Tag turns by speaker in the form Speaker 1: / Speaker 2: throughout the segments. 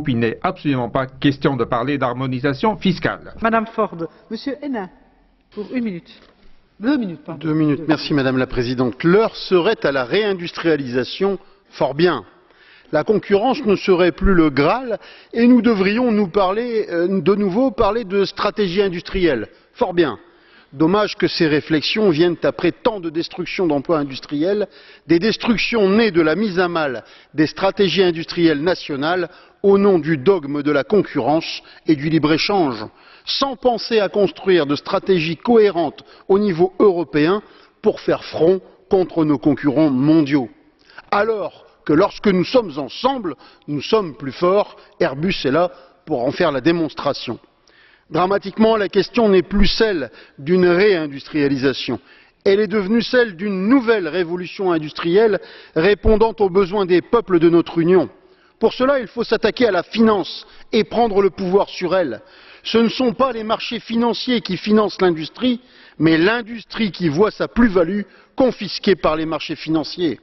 Speaker 1: Il n'est absolument pas question de parler d'harmonisation fiscale.
Speaker 2: Madame Ford, Monsieur Hénin, pour 1 minute. 2 minutes, pardon.
Speaker 3: 2 minutes, merci Madame la Présidente. L'heure serait à la réindustrialisation, fort bien. La concurrence ne serait plus le Graal et nous devrions de nouveau parler de stratégie industrielle, fort bien. Dommage que ces réflexions viennent après tant de destructions d'emplois industriels, des destructions nées de la mise à mal des stratégies industrielles nationales au nom du dogme de la concurrence et du libre-échange, sans penser à construire de stratégies cohérentes au niveau européen pour faire front contre nos concurrents mondiaux. Alors que lorsque nous sommes ensemble, nous sommes plus forts, Airbus est là pour en faire la démonstration. Dramatiquement, la question n'est plus celle d'une réindustrialisation. Elle est devenue celle d'une nouvelle révolution industrielle répondant aux besoins des peuples de notre Union. Pour cela, il faut s'attaquer à la finance et prendre le pouvoir sur elle. Ce ne sont pas les marchés financiers qui financent l'industrie, mais l'industrie qui voit sa plus-value confisquée par les marchés financiers.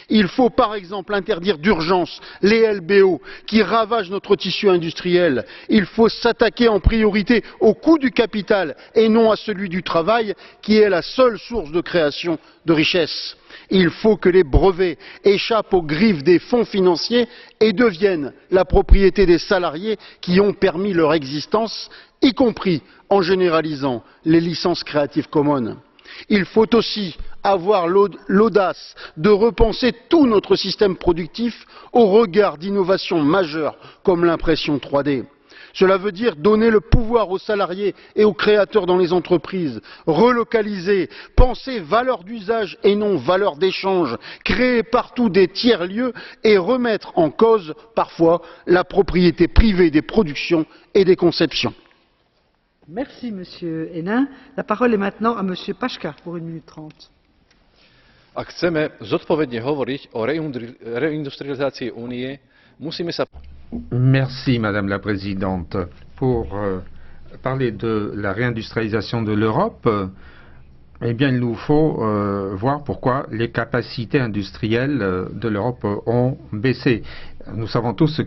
Speaker 3: Il faut par exemple interdire d'urgence les LBO qui ravagent notre tissu industriel. Il faut s'attaquer en priorité au coût du capital et non à celui du travail qui est la seule source de création de richesse. Il faut que les brevets échappent aux griffes des fonds financiers et deviennent la propriété des salariés qui ont permis leur existence, y compris en généralisant les licences Creative Commons. Il faut aussi avoir l'audace de repenser tout notre système productif au regard d'innovations majeures comme l'impression 3D. Cela veut dire donner le pouvoir aux salariés et aux créateurs dans les entreprises, relocaliser, penser valeur d'usage et non valeur d'échange, créer partout des tiers-lieux et remettre en cause parfois la propriété privée des productions et des conceptions.
Speaker 2: Merci Monsieur Hénin. La parole est maintenant à Monsieur Paška pour 1 minute 30.
Speaker 4: Ak chceme zodpovedne hovoriť o reindustrializácii únie, musíme sa...
Speaker 1: Merci Madame la Présidente. Pour parler de la réindustrialisation de l'Europe, eh bien il nous faut voir pourquoi les capacités industrielles de l'Europe ont baissé. Nous savons tous ce